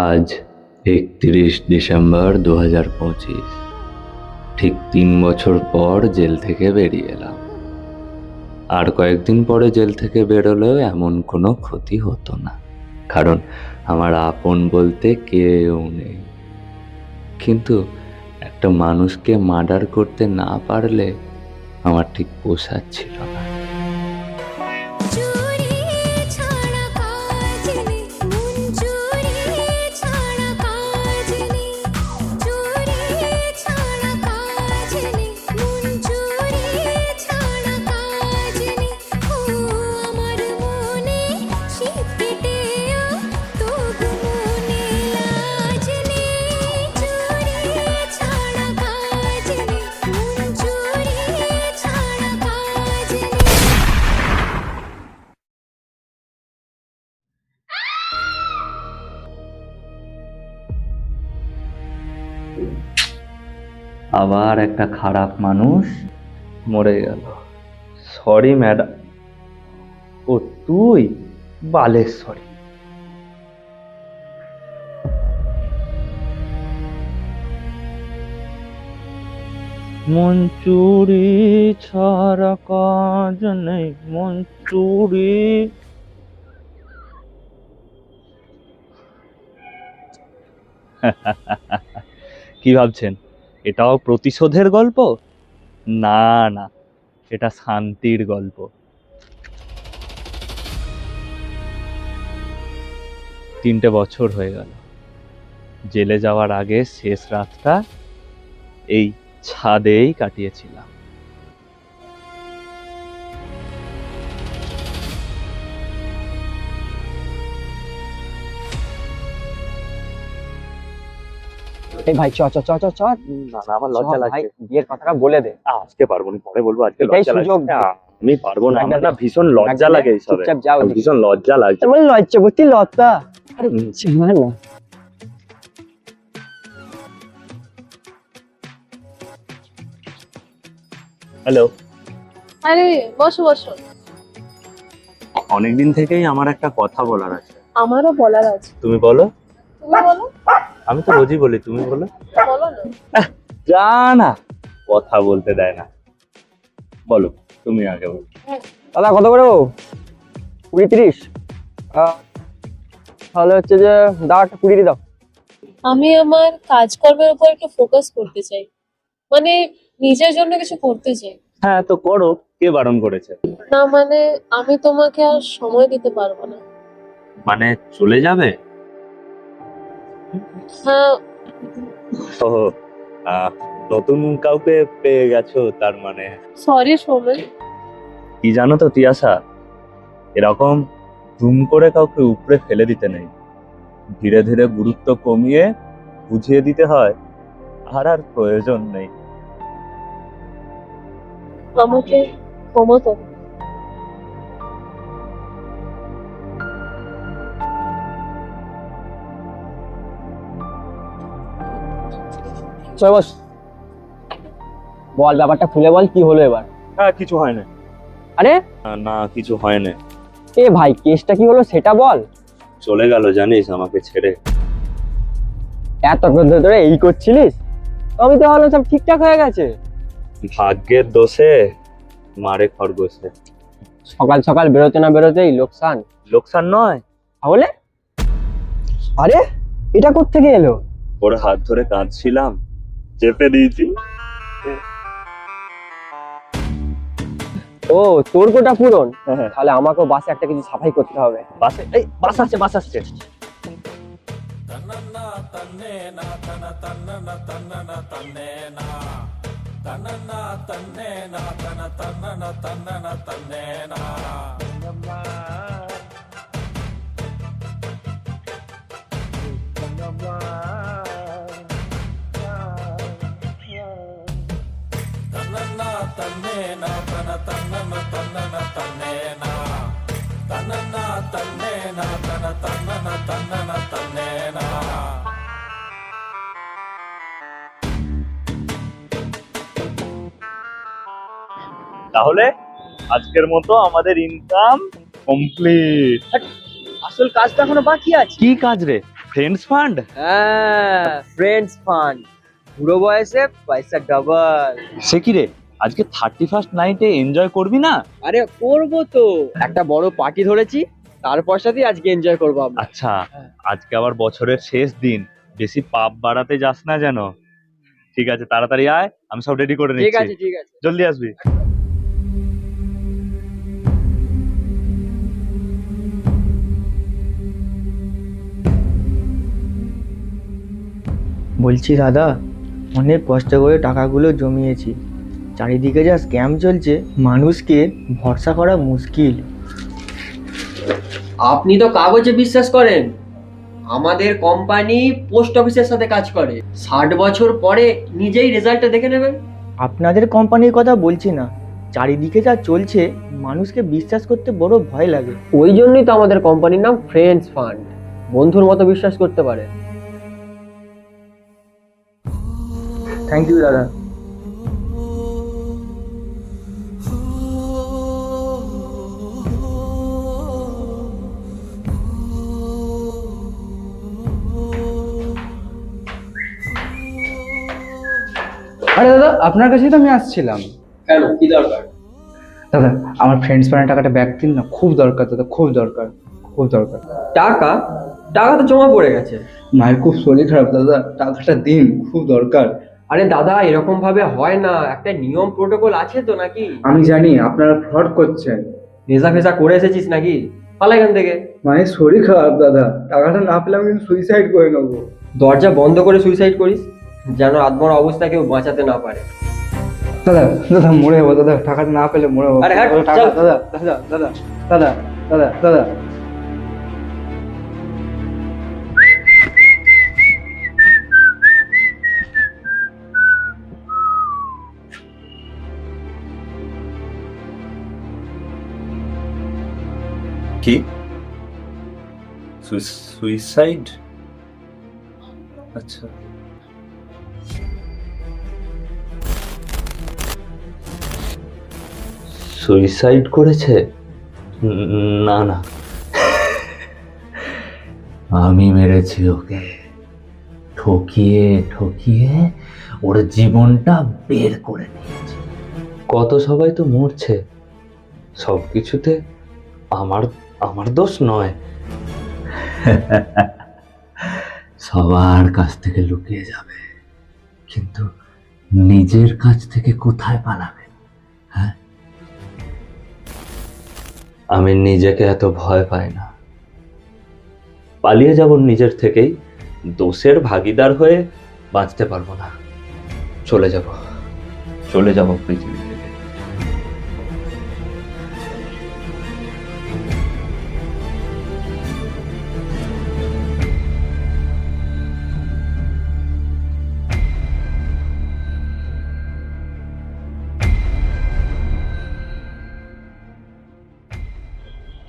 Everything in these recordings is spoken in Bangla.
আজ ৩১ ডিসেম্বর ২০২৫। ঠিক ৩ বছর পর জেল থেকে বেরিয়ে এলাম। আর কয়েকদিন পরে জেল থেকে বেরোলেও এমন কোনো ক্ষতি হতো না, কারণ আমার আপন বলতে কেউ নেই। কিন্তু একটা মানুষকে মার্ডার করতে না পারলে আমার ঠিক পোষাচ্ছিল না। আবার একটা খারাপ মানুষ মরে গেল। Sorry madam. ও তুই? বালের সরি। মন চুরি ছাড়া কাজ নেই, মন চুরি। কি ভাবছেন এটাও প্রতিশোধের গল্প? না না, এটা শান্তির গল্প। ৩টে বছর হয়ে গেল। জেলে যাওয়ার আগে শেষ রাতটা এই ছাদেই কাটিয়েছিলাম। এই ভাই চ চ চ চ চ না না, আমার লজ্জা ভাই, লাগছে। বিয়ের কথাটা বলে দে। আজকে পারবো না, পরে বলবো। আজকে এটাই লজ্জা সুযোগ। লাগছে। আমি পারবো না, আমার না ভীষণ লজ্জা একদম লাগে এইসবে। চুপচাপ যাও। ভীষণ লজ্জা লাগছে। তেমন লজ্জাবতী লতা। আরে চিন্তা না। হ্যালো। আরে বসো বসো। অনেকদিন থেকেই আমার একটা কথা বলার আছে। আমারও বলার আছে। তুমি বলো। তুমি বলো। আমি তো রোজই বলি, তুমি বলো। বলো না। যা না, কথা বলতে দেয় না। বলো, তুমি আগে বলো। দাদা কত করে? 20-30। তাহলে হচ্ছে যে দাও একটা 20 দাও। আমি আমার কাজকর্মের উপর একটু ফোকাস করতে চাই, মানে নিজের জন্য কিছু করতে চাই। হ্যাঁ তো করো, কে বারণ করেছে? না মানে আমি তোমাকে আর সময় দিতে পারবো না। মানে চলে যাবে? হ্যাঁ। ও, নতুন কাউকে পেয়ে গেছো তার মানে? সরি সৌমেন। কি জানো তো তিয়াশা, এরকম দুম করে কাউকে উপরে ফেলে দিতে নেই। ধীরে ধীরে গুরুত্ব কমিয়ে বুঝিয়ে দিতে হয় আর আর প্রয়োজন নেই। আমাকে ক্ষমা করো। চল বস। বল, ব্যাপারটা খুলে বল, কি হলো এবার? হ্যাঁ, কিছু হয় না। আরে না, কিছু হয় না। এ ভাই, কেসটা কি হলো সেটা বল। চলে গেল জানিস আমাকে ছেড়ে। এত ধরে এই করছিলিস? আমি তো ভাবলাম সব ঠিকঠাক হয়ে গেছে। ভাগ্যের দোষে মারে খরগোশে। সকাল সকাল বেরোতে না বেরোতেই লোকসান। লোকসান নয় তাহলে? আরে এটা কোত্থেকে এলো? ওর হাত ধরে কাঁদছিলাম, চেপে দিয়েছি। ও, তোর গোটা পূরণ। হ্যাঁ। তাহলে আমাকেও বাসে একটা কিছু সাফাই করতে হবে। বাসে? এই বাস আসছে, বাস আসছে। তাহলে আজকের মতো আমাদের ইনকাম কমপ্লিট। আসল কাজটা এখনো বাকি আছে। কি কাজ রে? Friends fund? হ্যাঁ, ফ্রেন্ডস ফান্ড, বুড়ো বয়সে পয়সা ডাবল। সে কি রে, আজকে 31st নাইটে এনজয় করবি না? আরে করবো তো, একটা বড় পার্টি ধরেছি, তার পয়সাতেই আজকে এনজয় করবো আমরা। আচ্ছা, আজকে আবার বছরের শেষ দিন, বেশি পাপ বাড়াতে যাস না যেন। ঠিক আছে, তাড়াতাড়ি আয়, আমি সব রেডি করে ঠিক আছে নিচ্ছি। ঠিক আছে। জলদি আসবি। বলছি দাদা, অনেক কষ্ট করে টাকাগুলো জমিয়েছি, চারিদিকে যা স্ক্যাম চলছে, মানুষকে ভরসা করা মুশকিল। আপনি তো কাগজে বিশ্বাস করেন, আমাদের কোম্পানি পোস্ট অফিসের সাথে কাজ করে, 60 বছর পরে নিজেই রেজাল্টটা দেখে নেবেন। আপনাদের কোম্পানির কথা বলছি না, চারিদিকে যা চলছে মানুষকে বিশ্বাস করতে বড় ভয় লাগে। ওই জন্যই তো আমাদের কোম্পানির নাম ফ্রেন্ডস ফান্ড, বন্ধুর মতো বিশ্বাস করতে পারে। থ্যাংক ইউ দাদা। আরে দাদা, আপনার কাছেই তো আমি আসছিলাম। কেন, কি দরকার? দাদা, আমার ফ্রেন্ডস ফান্ডের টাকাটা ব্যাক দিন না, খুব দরকার দাদা, খুব দরকার, খুব দরকার। টাকা? টাকা তো জমা পড়ে গেছে। মায়ের খুব শরীর খারাপ দাদা, টাকাটা দিন, খুব দরকার। আরে দাদা, এরকম ভাবে হয় না, একটা নিয়ম প্রোটোকল আছে তো নাকি? আমি জানি আপনারা ফ্রড করছেন। নেশা ফেসা করে এসেছিস নাকি? পালা এখান থেকে। মায়ের শরীর খারাপ দাদা, টাকাটা না পেলে আমি কিন্তু সুইসাইড করে নেবো। দরজা বন্ধ করে সুইসাইড করিস, যেন আত্মার অবস্থা কেউ বাঁচাতে না পারে। দাদা দাদা, মরে যাবো দাদা, টাকাটা না পেলে মরে যাবো। আরে হ্যাট, টাকা চল। দাদা দাদা দাদা দাদা দাদা দাদা। কি সুইসাইড? আচ্ছা, সুইসাইড করেছে? না না, আমি মেরেছি ওকে, ঠকিয়ে ঠকিয়ে ওর জীবনটা বের করে নিয়েছি। কত সবাই তো মরছে, সব কিছুতে আমার আমার দোষ নয়। সবার কাছ থেকে লুকিয়ে যাবে, কিন্তু নিজের কাছ থেকে কোথায় পালাবে? হ্যাঁ, আমি নিজেকে এত ভয় পাই না, পালিয়ে যাব নিজের থেকেই, দোষের ভাগীদার হয়ে বাঁচতে পারবো না। চলে যাব পৃথিবী থেকে।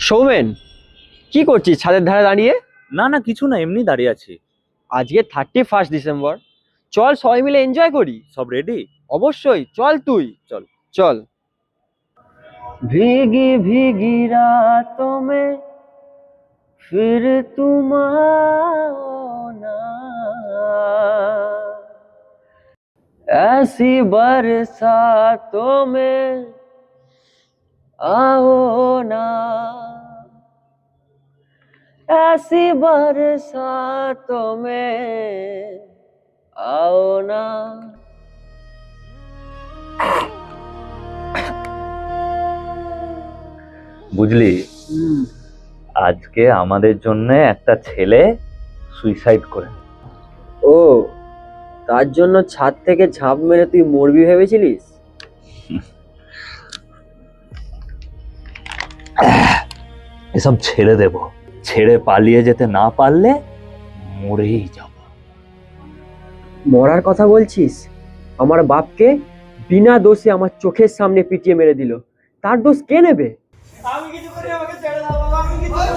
সৌমেন, কি করছিস ছাদের ধারে দাঁড়িয়ে? না না, কিছু না, এমনি দাঁড়িয়ে আছি। আজকে 31 ডিসেম্বর, চল সবাই মিলে এনজয় করি। সব রেডি? অবশ্যই, চল তুই। চল। চল। भीगी भीगी रातों में फिर तुम आओ ना, ऐसी बरसातों में आओ ना, ऐसी बरसातों में आओ ना। বুঝলি, আজকে আমাদের জন্য একটা ছেলে সুইসাইড করে। ও, তার জন্য ছাদ থেকে ঝাঁপ মেরে তুই মরবি ভেবেছিলিস? এসব ছেড়ে দেব, ছেড়ে পালিয়ে যেতে না পারলে মরেই যাব। মরার কথা বলছিস? আমার বাপকে বিনা দোষে আমার চোখের সামনে পিটিয়ে মেরে দিল, তার দোষ কে নেবে? আমি কিছু করি, আমাকে ছেড়ে দাও বাবা, আমি কিছু করি,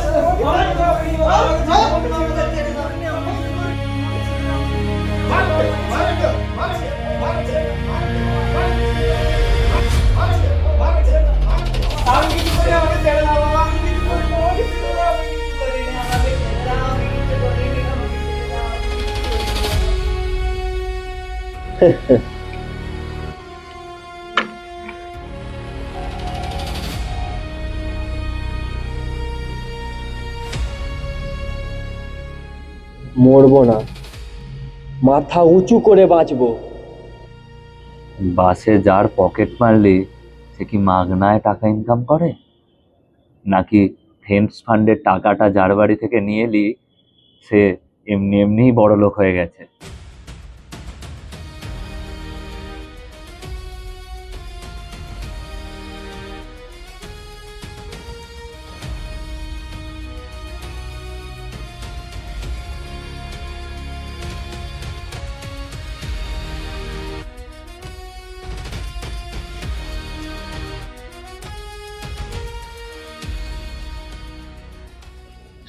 আমাকে ছেড়ে দাও। মরবো না, মাথা উঁচু করে বাঁচবো। বাসে যার পকেট মারলি সে কি মাগনায় টাকা ইনকাম করে, নাকি ফ্রেন্ডস ফান্ডের টাকাটা যার বাড়ি থেকে নিয়ে এলি সে এমনি এমনিই বড় লোক হয়ে গেছে?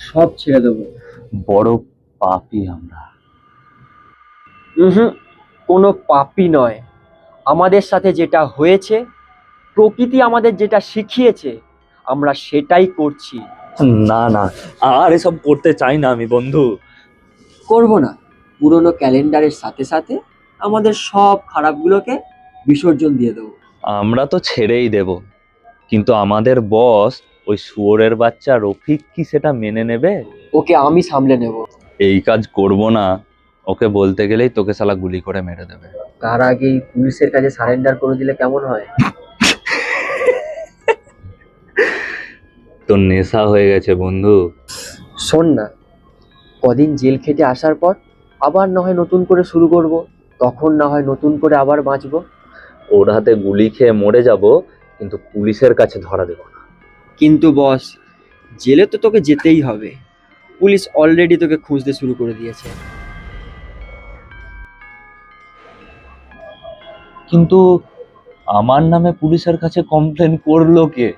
সব ছেড়ে দেবো। বড় পাপী আমরা। হুম, কোনো পাপই নয়। আমাদের সাথে যেটা হয়েছে, প্রকৃতি আমাদের যেটা শিখিয়েছে, আমরা সেটাই করছি। না না, আর এসব করতে চাই না আমি বন্ধু। করব না। পুরনো ক্যালেন্ডারের সাথে সাথে আমাদের সব খারাপগুলোকে বিসর্জন দিয়ে দেবো। আমরা তো ছেড়েই দেব, কিন্তু আমাদের বস ওই শুয়োরের বাচ্চা রফিক কি সেটা মেনে নেবে? ওকে আমি সামলে নেব। এই কাজ করব না, ওকে বলতে গেলেই তোকে শালা গুলি করে মেরে দেবে। তার আগেই পুলিশের কাছে সারেন্ডার করে দিলে কেমন হয়? তোর নেশা হয়ে গেছে বন্ধু। শোন না, কদিন জেল খেটে আসার পর আবার না হয় নতুন করে শুরু করব, তখন না হয় নতুন করে আবার বাঁচবো। ওর হাতে গুলি খেয়ে মরে যাব, কিন্তু পুলিশের কাছে ধরা দেব না। কিন্তু বস, জেলে তো তোকে যেতেই হবে। পুলিশ অলরেডি তোকে খুঁজতে শুরু করে দিয়েছে। কিন্তু আমার নামে পুলিশের কাছে কমপ্লেন করলো কে?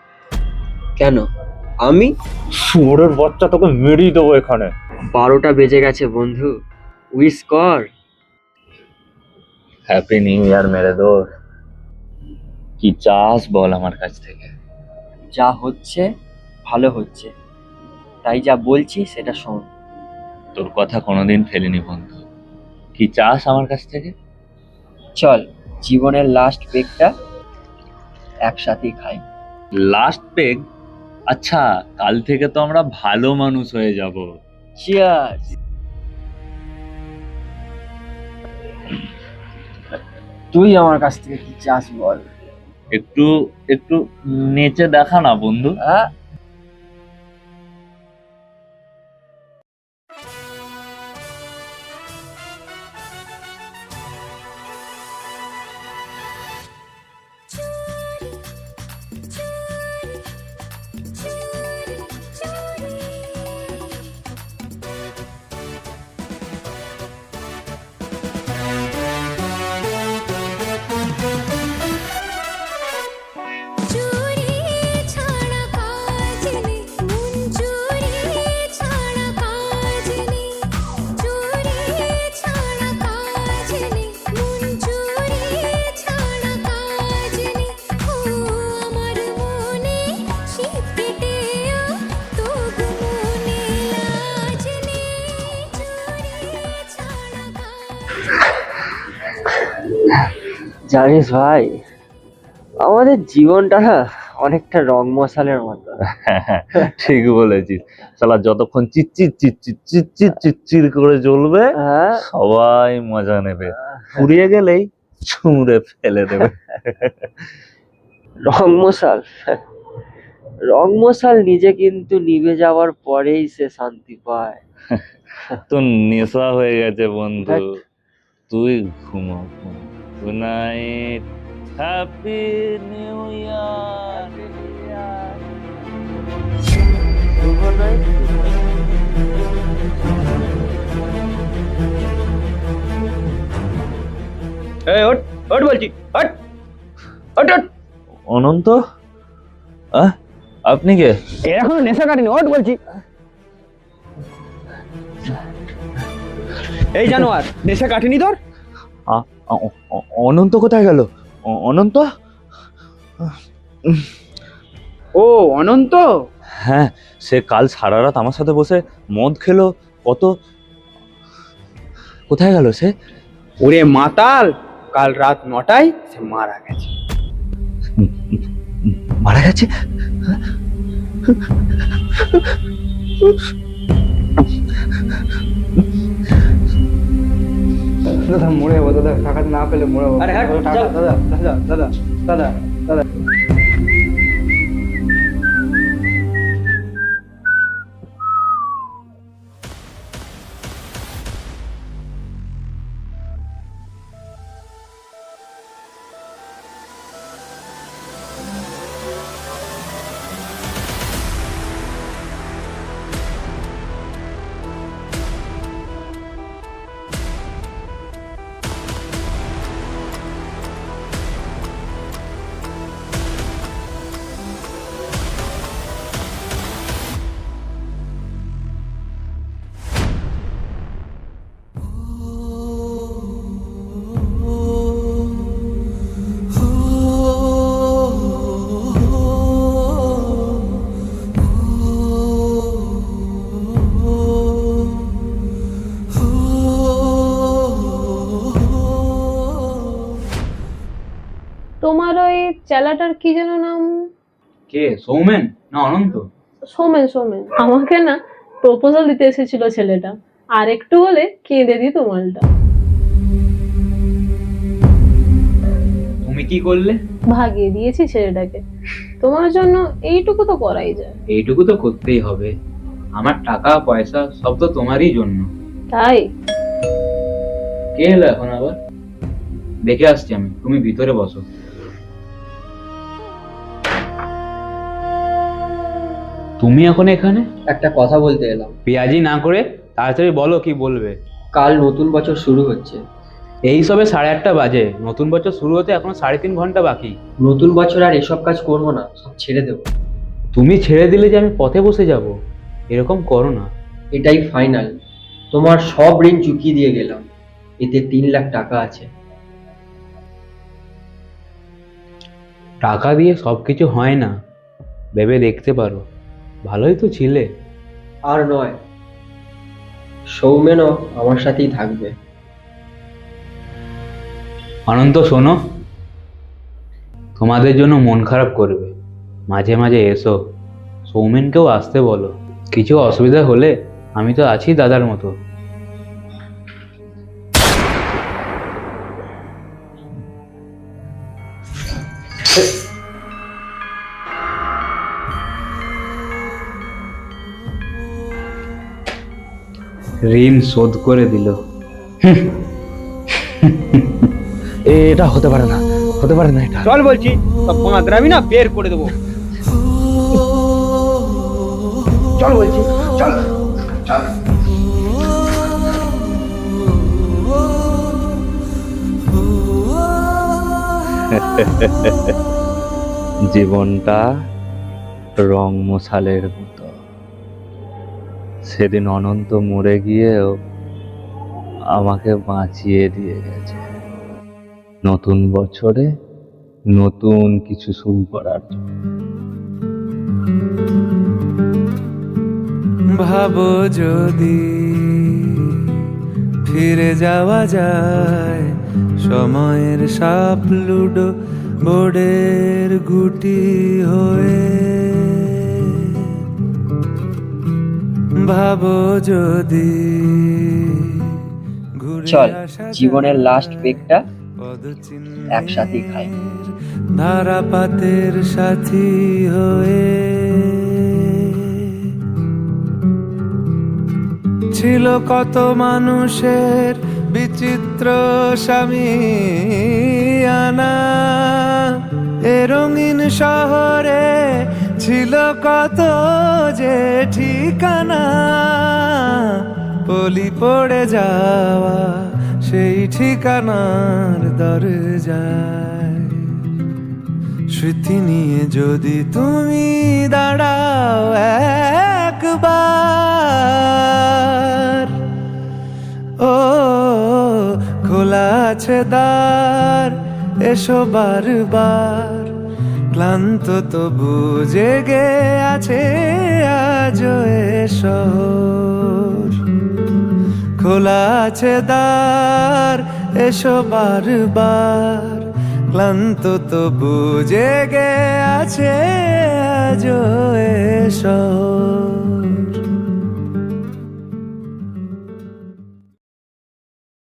কেন? আমি? শুয়োরের বাচ্চা, তোকে মেরেই দেবো এখানে। 12টা বেজে গেছে বন্ধু, উইশ কর। হ্যাপি নিউ ইয়ার মেরে দোষ। কি চাস বল আমার কাছ থেকে? যা হচ্ছে ভালো হচ্ছে, তাই যা বলছি সেটা শোন। তোর কথা কোনোদিন ফেলিনি বন্ধু। কি চাস আমার কাছ থেকে? চল, জীবনের লাস্ট পেগটা একসাথেই খাই। Last peg? আচ্ছা, কাল থেকে তো আমরা ভালো মানুষ হয়ে যাব। চিয়ার্স। তুই আমার কাছ থেকে কি চাস বল? একটু একটু নেচে দেখা না বন্ধু। হ্যাঁ, জানিস ভাই, আমাদের জীবনটা না অনেকটা রং মশালের মতো। ঠিক বলেছিস। শালা যতক্ষণ চিচ্চির চিচ্চির চিচ্চির চিচ্চির করে জ্বলবে হ্যাঁ, সবাই মজা নেবে, ফুরিয়ে গেলেই ছুঁড়ে ফেলে দেবে। রং মশাল, রং মশাল নিজে কিন্তু নিভে যাওয়ার পরেই সে শান্তি পায়। তো নেশা হয়ে গেছে বন্ধু। ধ্যাৎ। তুই ঘুমো। Good night, happy new year. এই ওঠ, ওঠ বলছি, ওঠ, ওঠ, ওঠ। অনন্ত, আপনি কে? এখনো নেশা কাটেনি, ওঠ বলছি। এই জানোয়ার, নেশা কাটেনি তোর? অনন্ত কোথায় গেল? অনন্ত? ও অনন্ত, হ্যাঁ, সে কাল সারা রাত আমার সাথে বসে মদ খেলো, কত। কোথায় গেল সে? ওরে মাতাল, কাল রাত 9টায় সে মারা গেছে। মারা গেছে? দাদা মরে যাবো দাদা, টাকা না পেলে মরে যাবো। আরে হ্যাঁ, দাদা দাদা দাদা দাদা দাদা দাদা। তোমার ওই চেলাটার কি যেন নাম? কে, সৌমেন না অনন্ত? সোমেন, সোমেন। আমাকে না প্রপোজাল দিতে এসেছিল ছেলেটা, আর একটু হলে কেঁদে দিত মালটা। তুমি কি করলে? ভাগিয়ে দিয়েছি ছেলেটাকে। তোমার জন্য এইটুকু তো করাই যায়। এইটুকু তো করতেই হবে, আমার টাকা পয়সা সব তো তোমারই জন্য। তাই কে এলো এখন আবার? দেখে আসছি আমি, তুমি ভিতরে বসো। তুমি এখন এখানে? একটা কথা বলতে এলাম। পেঁয়াজি না করে তাড়াতাড়ি বলো কি বলবে। কাল নতুন বছর শুরু হচ্ছে। এই সবে 8:30 বাজে, নতুন বছর শুরু হতে এখনো 3.5 ঘন্টা বাকি। নতুন বছর আর এসব কাজ করবো না, সব ছেড়ে দেবো। তুমি ছেড়ে দিলে যে আমি পথে বসে যাব, এরকম করো না। এটাই ফাইনাল। তোমার সব ঋণ চুকিয়ে দিয়ে গেলাম, এতে 3 লাখ টাকা আছে। টাকা দিয়ে সবকিছু হয় না, ভেবে দেখতে পারো। ভালোই তো ছিলে। আর নয়, সৌমেনও আমার সাথেই থাকবে। অনন্ত শোনো, তোমাদের জন্য মন খারাপ করবে, মাঝে মাঝে এসো। সৌমেনকেও আসতে বলো, কিছু অসুবিধা হলে আমি তো আছি দাদার মতো। ঋণ শোধ করে দিল। এটা হতে পারে না, হতে পারে না এটা। চল বলছি, সব বাঁদরামি না বের করে দেবো। চল বলছি, চল চল। জীবনটা রং মশালের মতো। সেদিন অনন্ত মরে গিয়েও আমাকে বাঁচিয়ে দিয়ে গেছে নতুন বছরে নতুন কিছু শুরু করার জন্য। ভাবো যদি ফিরে যাওয়া যায় সময়ের সাপ লুডো বোর্ডের গুটি হয়ে। ভাবো যদি চল, জীবনের লাস্ট পেগটা একসাথেই খাই। ধারাপাতের সাথী হয়ে। ছিল কত মানুষের বিচিত্র স্বামী আনা, এ রঙিন শহরে ছিল কত যে ঠিকানা। পলি পড়ে যাওয়া সেই ঠিকানার দরজায় স্মৃতি নিয়ে যদি তুমি দাঁড়াও একবার, ও খোলা আছে দ্বার, এসো বারবার। ক্লান্ত তবু জেগে আছে আজ এ শহর। খোলা আছে দ্বার, এসো বারবার, ক্লান্ত তো বুঝে গে আছে আজও এ শহর।